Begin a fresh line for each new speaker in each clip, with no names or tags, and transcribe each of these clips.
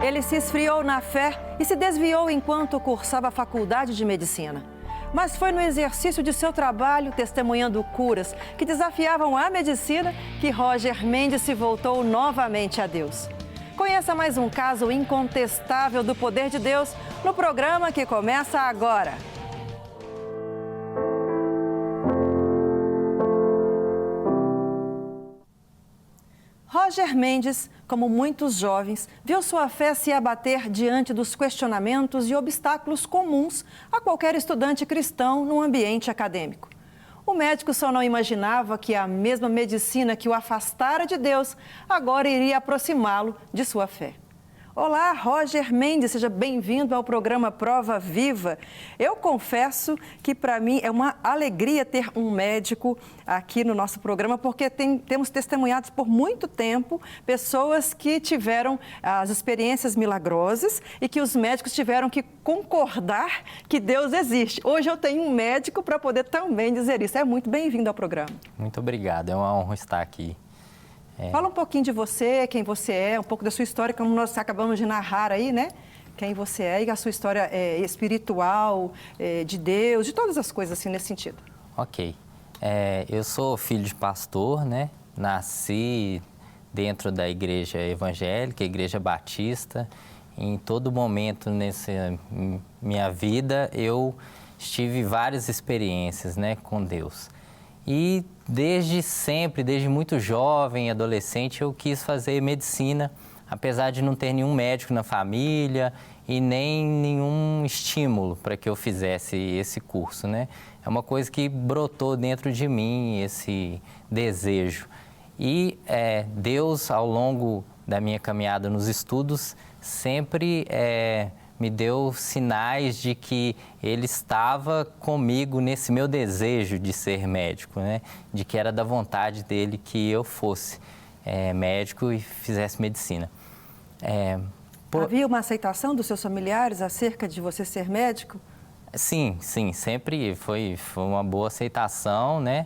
Ele se esfriou na fé e se desviou enquanto cursava a faculdade de medicina. Mas foi no exercício de seu trabalho, testemunhando curas que desafiavam a medicina, que Roger Mendes se voltou novamente a Deus. Conheça mais um caso incontestável do poder de Deus no programa que começa agora. Roger Mendes, como muitos jovens, viu sua fé se abater diante dos questionamentos e obstáculos comuns a qualquer estudante cristão no ambiente acadêmico. O médico só não imaginava que a mesma medicina que o afastara de Deus agora iria aproximá-lo de sua fé. Olá, Roger Mendes, seja bem-vindo ao programa Prova Viva. Eu confesso que para mim é uma alegria ter um médico aqui no nosso programa, porque temos testemunhados por muito tempo pessoas que tiveram as experiências milagrosas e que os médicos tiveram que concordar que Deus existe. Hoje eu tenho um médico para poder também dizer isso. É muito bem-vindo ao programa.
Muito obrigado, é uma honra estar aqui.
Fala um pouquinho de você, quem você é, um pouco da sua história, como nós acabamos de narrar aí, né? Quem você é e a sua história espiritual, de Deus, de todas as coisas assim nesse sentido.
Ok. Eu sou filho de pastor, né? Nasci dentro da igreja evangélica, igreja batista. Em todo momento nessa minha vida eu tive várias experiências, né, com Deus. E desde sempre, desde muito jovem, adolescente, eu quis fazer medicina, apesar de não ter nenhum médico na família e nem nenhum estímulo para que eu fizesse esse curso, né? É uma coisa que brotou dentro de mim, esse desejo. E Deus, ao longo da minha caminhada nos estudos, sempre me deu sinais de que Ele estava comigo nesse meu desejo de ser médico, né? De que era da vontade dEle que eu fosse médico e fizesse medicina.
Havia uma aceitação dos seus familiares acerca de você ser médico?
Sim, sempre foi uma boa aceitação, né?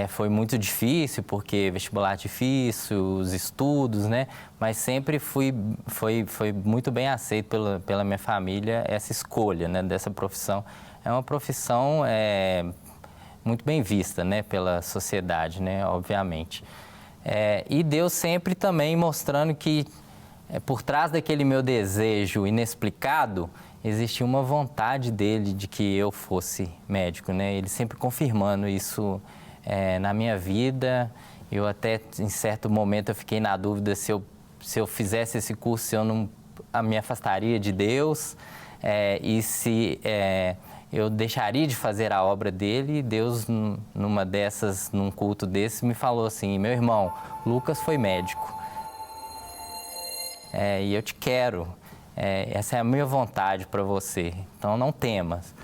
Foi muito difícil, porque vestibular difícil, os estudos, né? Mas sempre foi muito bem aceito pela minha família essa escolha, né, dessa profissão. É uma profissão muito bem vista, né, pela sociedade, né, obviamente. E Deus sempre também mostrando que por trás daquele meu desejo inexplicado, existia uma vontade dele de que eu fosse médico, né? Ele sempre confirmando isso na minha vida. Eu até, em certo momento, eu fiquei na dúvida se eu fizesse esse curso, se eu não me afastaria de Deus e se eu deixaria de fazer a obra dele. E Deus, num culto desse, me falou assim: meu irmão, Lucas foi médico e eu te quero. Essa é a minha vontade para você, então não temas.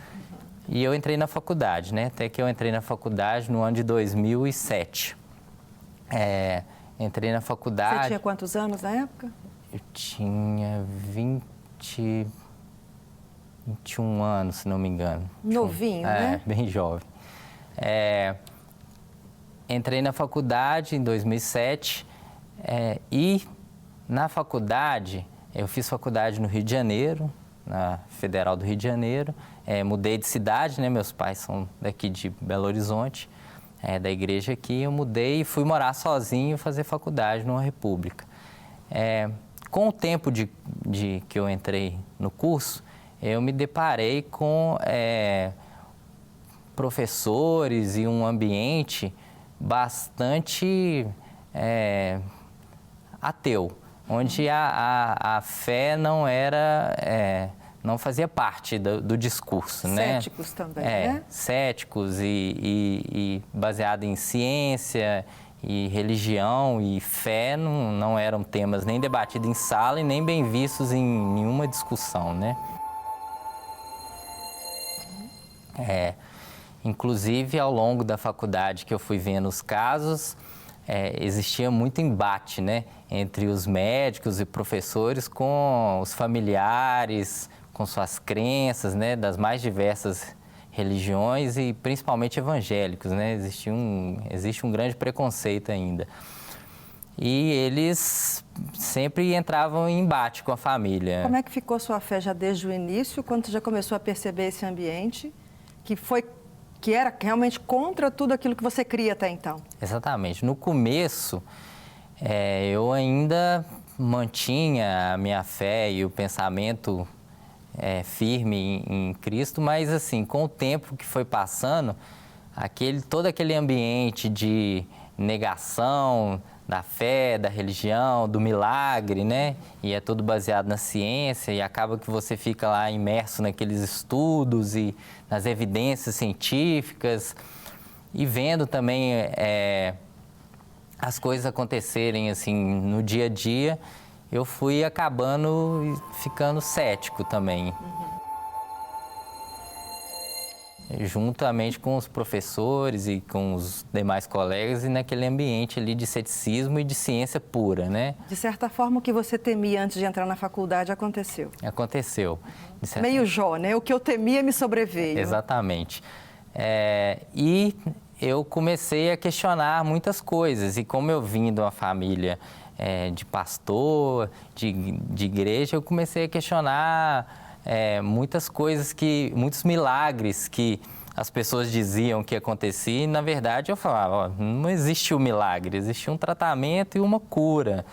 E eu entrei na faculdade, né? Até que eu entrei na faculdade no ano de 2007. Entrei na faculdade...
Você tinha quantos anos na época?
Eu tinha 21 anos, se não me engano.
Novinho, né?
Bem jovem. Entrei na faculdade em 2007 e na faculdade... Eu fiz faculdade no Rio de Janeiro, na Federal do Rio de Janeiro. Mudei de cidade, né? Meus pais são daqui de Belo Horizonte, da igreja aqui. Eu mudei e fui morar sozinho e fazer faculdade numa república. Com o tempo que eu entrei no curso, eu me deparei com professores e um ambiente bastante ateu, onde a fé não fazia parte do discurso, né?
Céticos também, né?
Céticos e baseado em ciência e religião e fé não eram temas nem debatidos em sala e nem bem vistos em nenhuma discussão, né? Inclusive, ao longo da faculdade que eu fui vendo os casos, existia muito embate, né, entre os médicos e professores com os familiares, com suas crenças, né, das mais diversas religiões e principalmente evangélicos, né? Existe um grande preconceito ainda. e eles sempre entravam em embate com a família.
Como é que ficou sua fé já desde o início, quando você já começou a perceber esse ambiente que era realmente contra tudo aquilo que você cria até então?
Exatamente. No começo, eu ainda mantinha a minha fé e o pensamento firme em Cristo, mas assim, com o tempo que foi passando, todo aquele ambiente de negação da fé, da religião, do milagre, né? E é tudo baseado na ciência e acaba que você fica lá imerso naqueles estudos e nas evidências científicas e vendo também as coisas acontecerem assim no dia a dia, eu fui acabando ficando cético também. Juntamente com os professores e com os demais colegas e naquele ambiente ali de ceticismo e de ciência pura, né?
De certa forma, o que você temia antes de entrar na faculdade aconteceu.
Aconteceu.
Meio Jó, né? O que eu temia me sobreveio.
Exatamente. E eu comecei a questionar muitas coisas. E como eu vim de uma família de pastor, de igreja, eu comecei a questionar muitas coisas, muitos milagres que as pessoas diziam que acontecia, e na verdade eu falava, não existe um milagre, existe um tratamento e uma cura.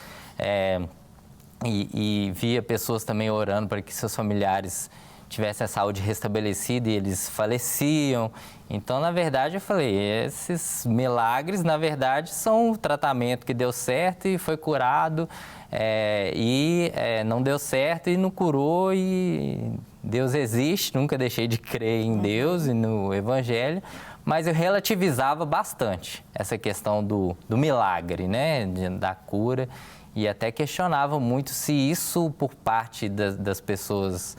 E via pessoas também orando para que seus familiares tivessem a saúde restabelecida e eles faleciam. Então, na verdade, eu falei, esses milagres, na verdade, são o tratamento que deu certo e foi curado, não deu certo e não curou, e Deus existe, nunca deixei de crer em Deus e no Evangelho, mas eu relativizava bastante essa questão do milagre, né, da cura, e até questionava muito se isso, por parte das pessoas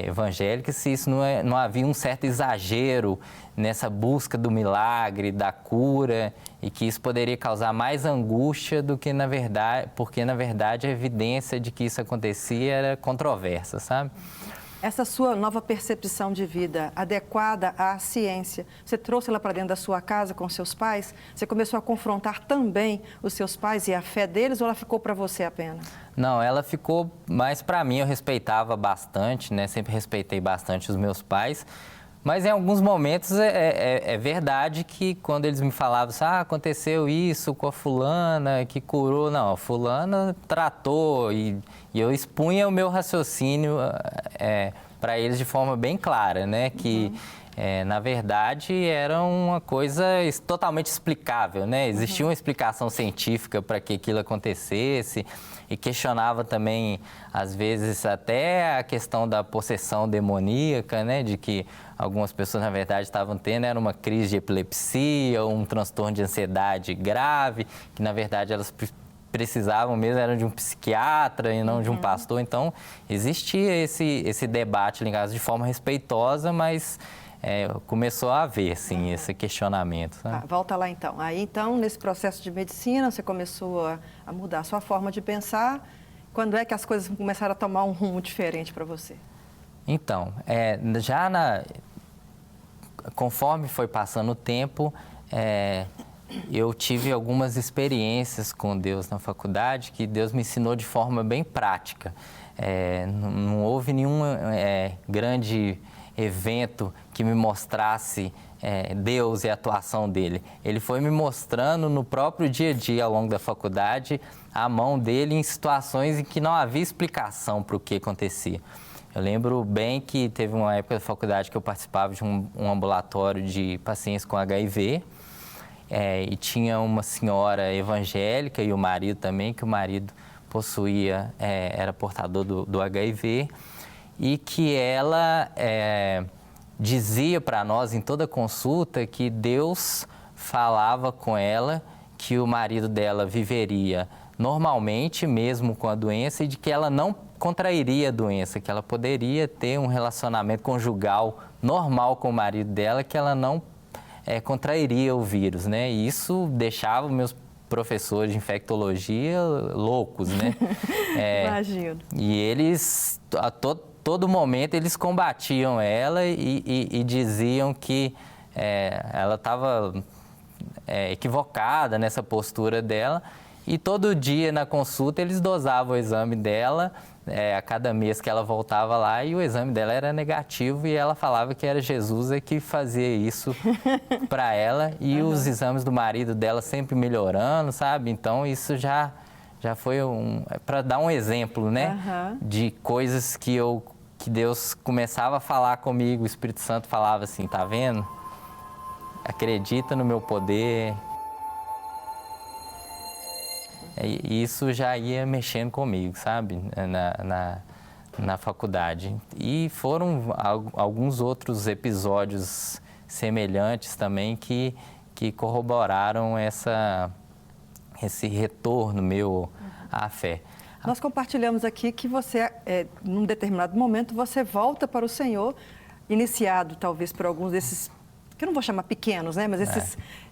evangélicas, se isso não havia um certo exagero nessa busca do milagre, da cura, e que isso poderia causar mais angústia do que na verdade, porque na verdade a evidência de que isso acontecia era controversa, sabe?
Essa sua nova percepção de vida adequada à ciência, você trouxe ela para dentro da sua casa com seus pais? Você começou a confrontar também os seus pais e a fé deles, ou ela ficou para você apenas?
Não, ela ficou mais para mim. Eu respeitava bastante, né? Sempre respeitei bastante os meus pais. Mas em alguns momentos é verdade que quando eles me falavam assim, aconteceu isso com a fulana que curou. Não, a fulana tratou, e eu expunha o meu raciocínio para eles de forma bem clara, né? Que, na verdade, era uma coisa totalmente explicável, né? Existia uma explicação científica para que aquilo acontecesse, e questionava também, às vezes, até a questão da possessão demoníaca, né? De que algumas pessoas, na verdade, estavam tendo era uma crise de epilepsia ou um transtorno de ansiedade grave, que, na verdade, elas precisavam mesmo, eram de um psiquiatra e não de um pastor. Então, existia esse debate em casa de forma respeitosa, mas começou a haver, sim, esse questionamento. Né?
Volta lá, então. Aí, então, nesse processo de medicina, você começou a mudar a sua forma de pensar. Quando é que as coisas começaram a tomar um rumo diferente para você?
Então, conforme foi passando o tempo, eu tive algumas experiências com Deus na faculdade que Deus me ensinou de forma bem prática. Não houve nenhum grande evento que me mostrasse Deus e a atuação dele. Ele foi me mostrando no próprio dia a dia, ao longo da faculdade, a mão dele em situações em que não havia explicação para o que acontecia. Eu lembro bem que teve uma época da faculdade que eu participava de um ambulatório de pacientes com HIV, e tinha uma senhora evangélica e o marido também, que o marido possuía, era portador do HIV, e que ela dizia para nós em toda consulta que Deus falava com ela que o marido dela viveria normalmente, mesmo com a doença, e de que ela não contrairia a doença, que ela poderia ter um relacionamento conjugal normal com o marido dela, que ela não contrairia o vírus, né? E isso deixava meus professores de infectologia loucos, né?
Imagino.
E eles, a todo momento, eles combatiam ela e diziam que ela estava equivocada nessa postura dela. E todo dia na consulta eles dosavam o exame dela, a cada mês que ela voltava lá, e o exame dela era negativo e ela falava que era Jesus que fazia isso para ela. E os exames do marido dela sempre melhorando, sabe? Então isso já foi para dar um exemplo, né? De coisas que Deus começava a falar comigo, o Espírito Santo falava assim, tá vendo? Acredita no meu poder. E isso já ia mexendo comigo, sabe, na faculdade. E foram alguns outros episódios semelhantes também que corroboraram esse retorno meu à fé.
Nós compartilhamos aqui que você, num determinado momento, você volta para o Senhor, iniciado talvez por alguns desses, que eu não vou chamar pequenos, né? Mas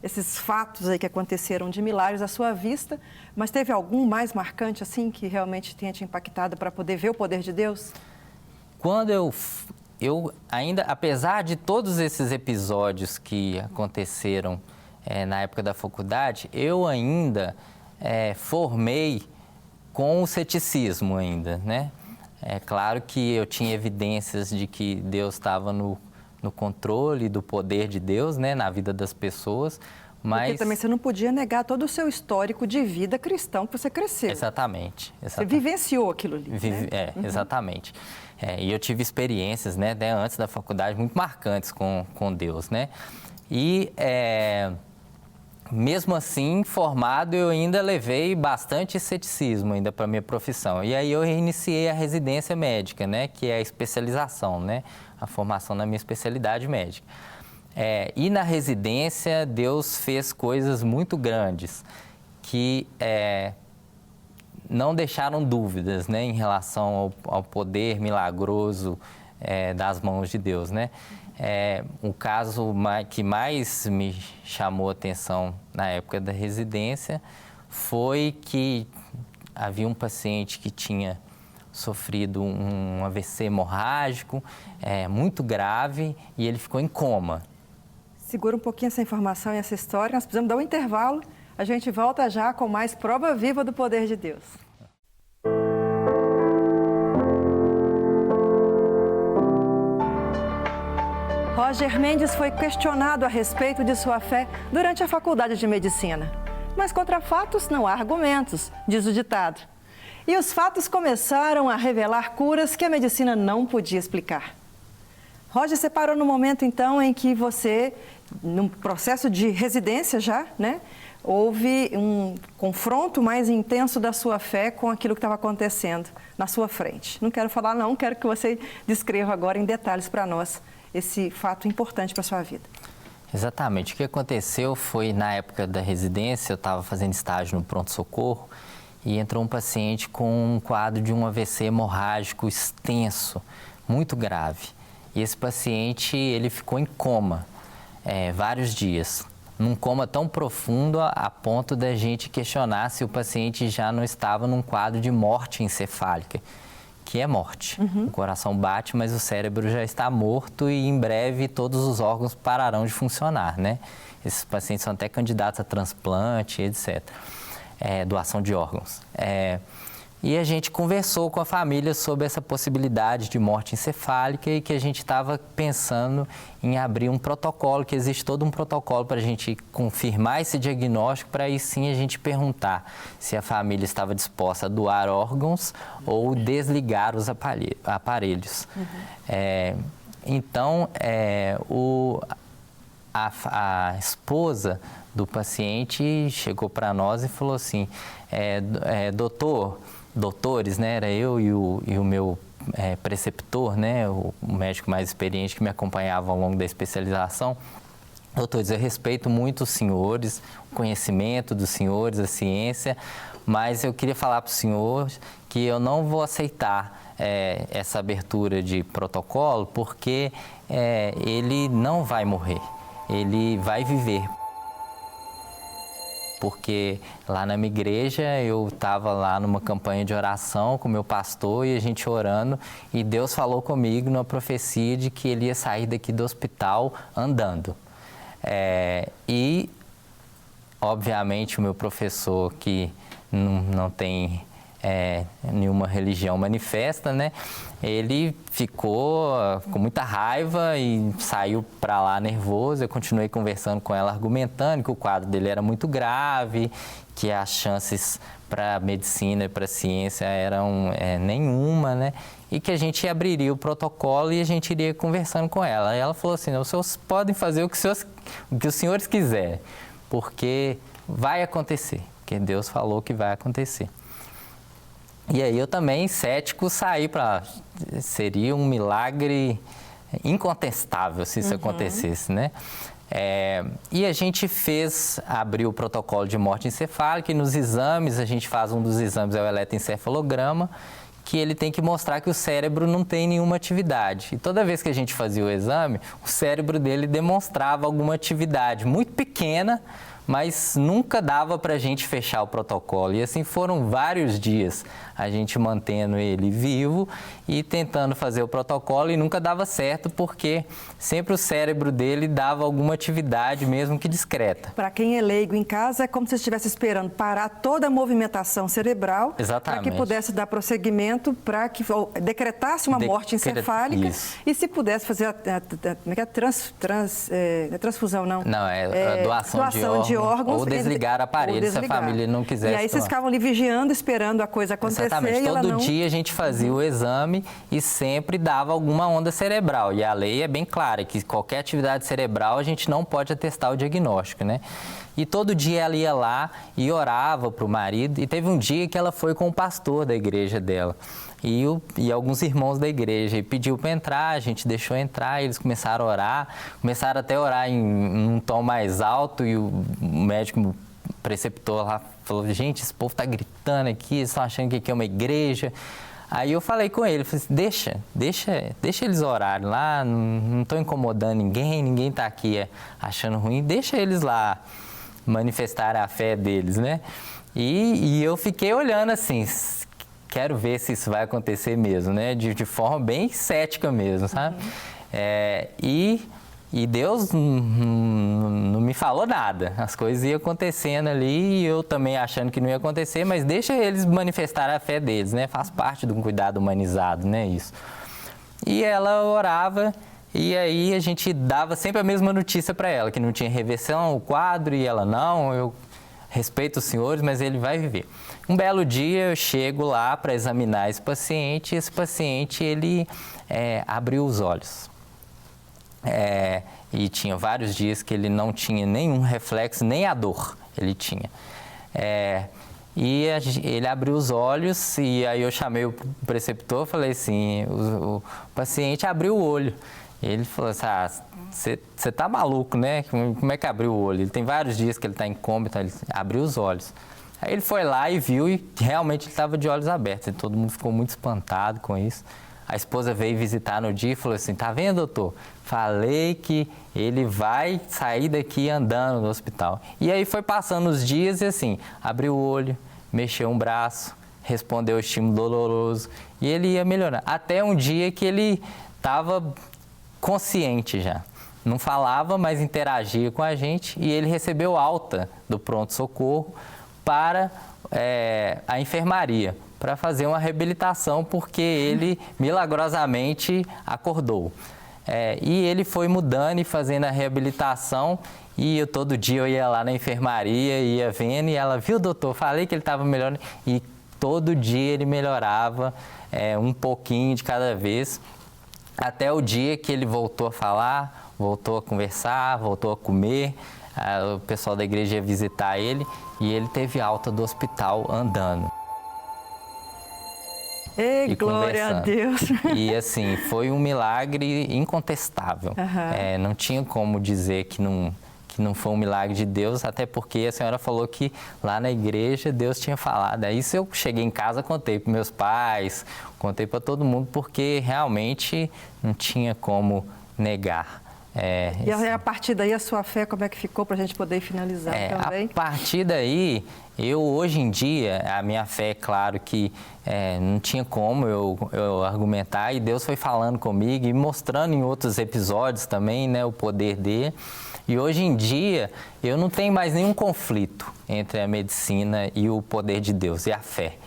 esses fatos aí que aconteceram de milagres à sua vista. Mas teve algum mais marcante, assim, que realmente tenha te impactado para poder ver o poder de Deus?
Quando eu ainda, apesar de todos esses episódios que aconteceram na época da faculdade, eu ainda formei com o ceticismo ainda, né? É claro que eu tinha evidências de que Deus estava no controle do poder de Deus, né, na vida das pessoas, mas... Porque
também você não podia negar todo o seu histórico de vida cristão que você cresceu.
Exatamente.
Você vivenciou aquilo ali, né?
Exatamente. E eu tive experiências, né, antes da faculdade, muito marcantes com Deus, né? E, mesmo assim, formado, eu ainda levei bastante ceticismo ainda para a minha profissão. E aí eu reiniciei a residência médica, né, que é a especialização, né, a formação na minha especialidade médica. E na residência, Deus fez coisas muito grandes que não deixaram dúvidas, né, em relação ao poder milagroso das mãos de Deus, né? O caso que mais me chamou a atenção na época da residência foi que havia um paciente que tinha sofrido um AVC hemorrágico muito grave e ele ficou em coma.
Segura um pouquinho essa informação e essa história, nós precisamos dar um intervalo. A gente volta já com mais prova viva do poder de Deus. Roger Mendes foi questionado a respeito de sua fé durante a faculdade de medicina. Mas contra fatos não há argumentos, diz o ditado. E os fatos começaram a revelar curas que a medicina não podia explicar. Roger, você parou no momento então em que você, num processo de residência já, né? Houve um confronto mais intenso da sua fé com aquilo que estava acontecendo na sua frente. Não quero falar não, quero que você descreva agora em detalhes para nós esse fato importante para a sua vida.
Exatamente. O que aconteceu foi, na época da residência, eu estava fazendo estágio no pronto-socorro e entrou um paciente com um quadro de um AVC hemorrágico extenso, muito grave. E esse paciente, ele ficou em coma vários dias, num coma tão profundo a ponto da gente questionar se o paciente já não estava num quadro de morte encefálica, que é morte. O coração bate, mas o cérebro já está morto e em breve todos os órgãos pararão de funcionar, né? Esses pacientes são até candidatos a transplante, etc. Doação de órgãos. E a gente conversou com a família sobre essa possibilidade de morte encefálica e que a gente estava pensando em abrir um protocolo, que existe todo um protocolo para a gente confirmar esse diagnóstico, para aí sim a gente perguntar se a família estava disposta a doar órgãos ou desligar os aparelhos. Então, a esposa do paciente chegou para nós e falou assim, doutores, né, era eu e o meu preceptor, né, o médico mais experiente que me acompanhava ao longo da especialização. Doutores, eu respeito muito os senhores, o conhecimento dos senhores, a ciência, mas eu queria falar para o senhor que eu não vou aceitar essa abertura de protocolo porque ele não vai morrer, ele vai viver. Porque lá na minha igreja eu estava lá numa campanha de oração com o meu pastor e a gente orando e Deus falou comigo numa profecia de que ele ia sair daqui do hospital andando. E, obviamente, o meu professor que não tem nenhuma religião manifesta, né? Ele ficou com muita raiva e saiu para lá nervoso. Eu continuei conversando com ela, argumentando que o quadro dele era muito grave, que as chances para medicina e para ciência eram nenhuma, né? E que a gente abriria o protocolo e a gente iria conversando com ela. E ela falou assim: os senhores podem fazer o que os senhores quiserem, porque vai acontecer, porque Deus falou que vai acontecer. E aí eu também, cético, saí para... Seria um milagre incontestável se isso acontecesse, né? E a gente abriu o protocolo de morte encefálica e nos exames, a gente faz um dos exames, é o eletroencefalograma, que ele tem que mostrar que o cérebro não tem nenhuma atividade. E toda vez que a gente fazia o exame, o cérebro dele demonstrava alguma atividade muito pequena, mas nunca dava para a gente fechar o protocolo. E assim foram vários dias a gente mantendo ele vivo e tentando fazer o protocolo e nunca dava certo porque sempre o cérebro dele dava alguma atividade, mesmo que discreta.
Para quem é leigo em casa, é como se estivesse esperando parar toda a movimentação cerebral para que pudesse dar prosseguimento, para que decretasse uma morte encefálica. Isso. E se pudesse fazer a transfusão, não?
Não, a doação de órgãos. Ou desligar o aparelho, se a família não quisesse.
E aí vocês ficavam ali vigiando, esperando a coisa acontecer.
Exatamente. Todo dia a gente fazia o exame e sempre dava alguma onda cerebral. E a lei é bem clara, que qualquer atividade cerebral a gente não pode atestar o diagnóstico, né? E todo dia ela ia lá e orava para o marido. E teve um dia que ela foi com o pastor da igreja dela e alguns irmãos da igreja. E pediu para entrar, a gente deixou entrar, e eles começaram a orar. Começaram até a orar em um tom mais alto e o médico preceptor lá falou: gente, esse povo está gritando aqui, eles estão achando que aqui é uma igreja. Aí eu falei com ele, falei assim: deixa eles orarem lá, não estou incomodando ninguém está aqui achando ruim, deixa eles lá manifestar a fé deles, né? E eu fiquei olhando assim, quero ver se isso vai acontecer mesmo, né? De forma bem cética mesmo, sabe? E Deus não me falou nada. As coisas iam acontecendo ali e eu também achando que não ia acontecer, mas deixa eles manifestar a fé deles, né? Faz parte de um cuidado humanizado, né? Isso. E ela orava e aí a gente dava sempre a mesma notícia para ela, que não tinha reversão, o quadro, e ela: não, eu respeito os senhores, mas ele vai viver. Um belo dia eu chego lá para examinar esse paciente e esse paciente, ele abriu os olhos. E tinha vários dias que ele não tinha nenhum reflexo, nem a dor ele tinha. Ele abriu os olhos e aí eu chamei o preceptor, falei assim: o paciente abriu o olho. Ele falou assim: você tá maluco, né? Como é que abriu o olho? Ele tem vários dias que ele está em coma, então ele abriu os olhos. Aí ele foi lá e viu e realmente ele estava de olhos abertos. E todo mundo ficou muito espantado com isso. A esposa veio visitar no dia e falou assim: tá vendo, doutor? Falei que ele vai sair daqui andando do hospital. E aí foi passando os dias e assim, abriu o olho, mexeu um braço, respondeu o estímulo doloroso e ele ia melhorar. Até um dia que ele estava consciente já. Não falava, mas interagia com a gente e ele recebeu alta do pronto-socorro para a enfermaria, para fazer uma reabilitação, porque ele milagrosamente acordou. E ele foi mudando e fazendo a reabilitação e todo dia eu ia lá na enfermaria, ia vendo e ela: viu, doutor, falei que ele estava melhorando. E todo dia ele melhorava um pouquinho de cada vez, até o dia que ele voltou a falar, voltou a conversar, voltou a comer. O pessoal da igreja ia visitar ele e ele teve alta do hospital andando.
Ei, glória a Deus!
E assim, foi um milagre incontestável. Não tinha como dizer que não foi um milagre de Deus, até porque a senhora falou que lá na igreja Deus tinha falado. Aí eu cheguei em casa, contei para meus pais, contei para todo mundo, porque realmente não tinha como negar.
E a partir daí a sua fé, como é que ficou para a gente poder finalizar também?
A partir daí, hoje em dia, a minha fé, é claro que não tinha como eu argumentar, e Deus foi falando comigo e mostrando em outros episódios também, né, o poder dele. E hoje em dia, eu não tenho mais nenhum conflito entre a medicina e o poder de Deus, e a fé.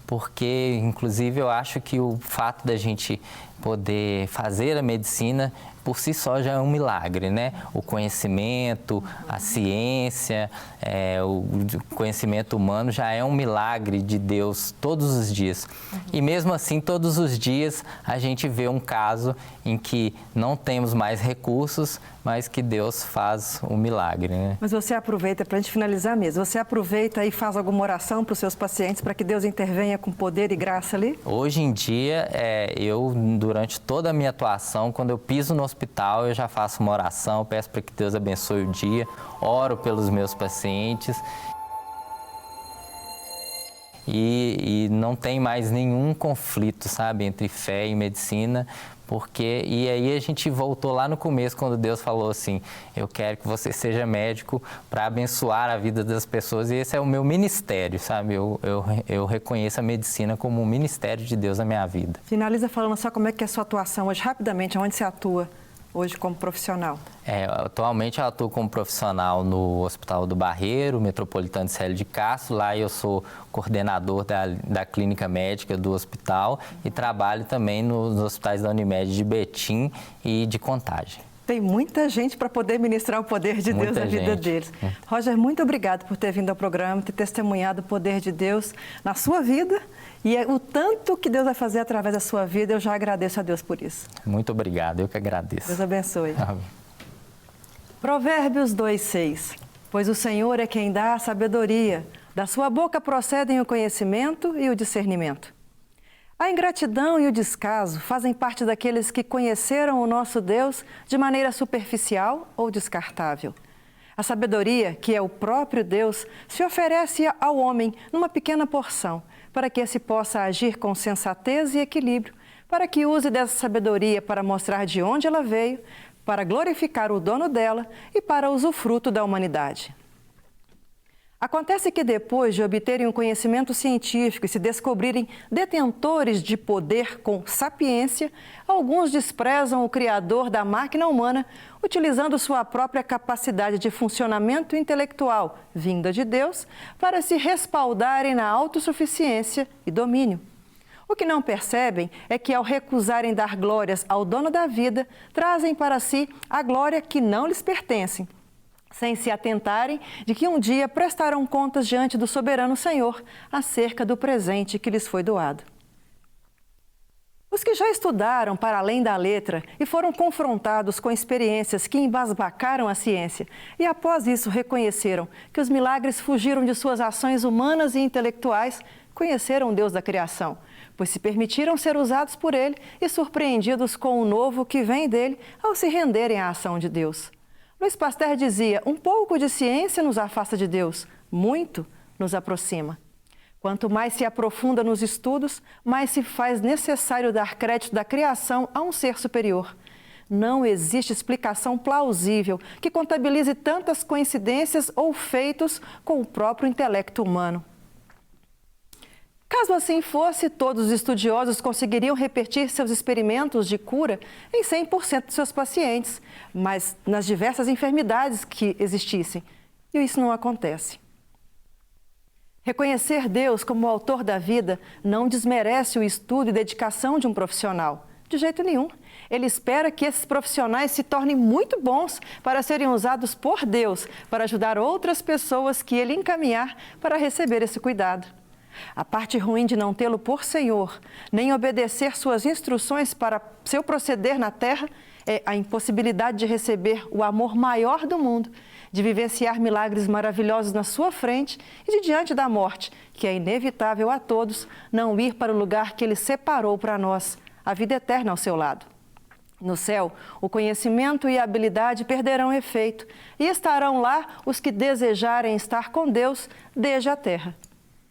Porque, inclusive, eu acho que o fato da gente poder fazer a medicina por si só já é um milagre, né? O conhecimento, a ciência, o conhecimento humano já é um milagre de Deus todos os dias. E mesmo assim, todos os dias a gente vê um caso em que não temos mais recursos, mas que Deus faz um milagre, né?
Mas você aproveita, para a gente finalizar mesmo, você aproveita e faz alguma oração para os seus pacientes para que Deus intervenha com poder e graça ali?
Hoje em dia, durante toda a minha atuação, quando eu piso no hospital, eu já faço uma oração, peço para que Deus abençoe o dia, oro pelos meus pacientes. E não tem mais nenhum conflito, sabe, entre fé e medicina, e aí a gente voltou lá no começo, quando Deus falou assim, eu quero que você seja médico para abençoar a vida das pessoas, e esse é o meu ministério, sabe, eu reconheço a medicina como um ministério de Deus na minha vida.
Finaliza falando só como é que é a sua atuação hoje, rapidamente, onde você atua hoje como profissional?
Atualmente eu atuo como profissional no Hospital do Barreiro, Metropolitano de Célio de Castro. Lá eu sou coordenador da clínica médica do hospital e trabalho também nos hospitais da Unimed de Betim e de Contagem.
Tem muita gente para poder ministrar o poder de Deus na vida deles. Roger, muito obrigado por ter vindo ao programa, ter testemunhado o poder de Deus na sua vida e o tanto que Deus vai fazer através da sua vida. Eu já agradeço a Deus por isso.
Muito obrigado, eu que agradeço.
Deus abençoe.
Amém.
Provérbios 2:6. Pois o Senhor é quem dá a sabedoria, da sua boca procedem o conhecimento e o discernimento. A ingratidão e o descaso fazem parte daqueles que conheceram o nosso Deus de maneira superficial ou descartável. A sabedoria, que é o próprio Deus, se oferece ao homem numa pequena porção, para que esse possa agir com sensatez e equilíbrio, para que use dessa sabedoria para mostrar de onde ela veio, para glorificar o dono dela e para usufruto da humanidade. Acontece que depois de obterem um conhecimento científico e se descobrirem detentores de poder com sapiência, alguns desprezam o Criador da máquina humana, utilizando sua própria capacidade de funcionamento intelectual, vinda de Deus, para se respaldarem na autossuficiência e domínio. O que não percebem é que, ao recusarem dar glórias ao dono da vida, trazem para si a glória que não lhes pertence, sem se atentarem de que um dia prestarão contas diante do soberano Senhor acerca do presente que lhes foi doado. Os que já estudaram para além da letra e foram confrontados com experiências que embasbacaram a ciência e após isso reconheceram que os milagres fugiram de suas ações humanas e intelectuais, conheceram o Deus da criação, pois se permitiram ser usados por Ele e surpreendidos com o novo que vem dele ao se renderem à ação de Deus. Luiz Pasteur dizia, um pouco de ciência nos afasta de Deus, muito nos aproxima. Quanto mais se aprofunda nos estudos, mais se faz necessário dar crédito da criação a um ser superior. Não existe explicação plausível que contabilize tantas coincidências ou feitos com o próprio intelecto humano. Caso assim fosse, todos os estudiosos conseguiriam repetir seus experimentos de cura em 100% de seus pacientes, mas nas diversas enfermidades que existissem. E isso não acontece. Reconhecer Deus como o autor da vida não desmerece o estudo e dedicação de um profissional. De jeito nenhum. Ele espera que esses profissionais se tornem muito bons para serem usados por Deus, para ajudar outras pessoas que Ele encaminhar para receber esse cuidado. A parte ruim de não tê-lo por Senhor, nem obedecer suas instruções para seu proceder na terra, é a impossibilidade de receber o amor maior do mundo, de vivenciar milagres maravilhosos na sua frente e de diante da morte, que é inevitável a todos, não ir para o lugar que Ele separou para nós, a vida eterna ao seu lado. No céu, o conhecimento e a habilidade perderão efeito e estarão lá os que desejarem estar com Deus desde a terra.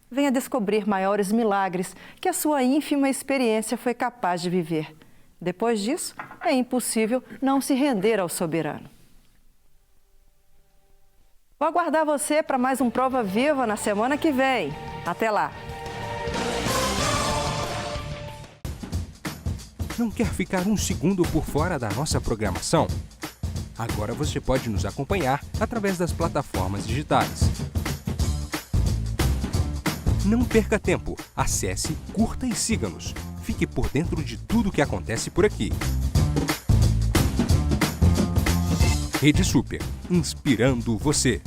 Venha descobrir maiores milagres que a sua ínfima experiência foi capaz de viver. Depois disso, é impossível não se render ao soberano. Vou aguardar você para mais um Prova Viva na semana que vem. Até lá!
Não quer ficar um segundo por fora da nossa programação? Agora você pode nos acompanhar através das plataformas digitais. Não perca tempo, acesse, curta e siga-nos. Fique por dentro de tudo o que acontece por aqui. Rede Super, inspirando você.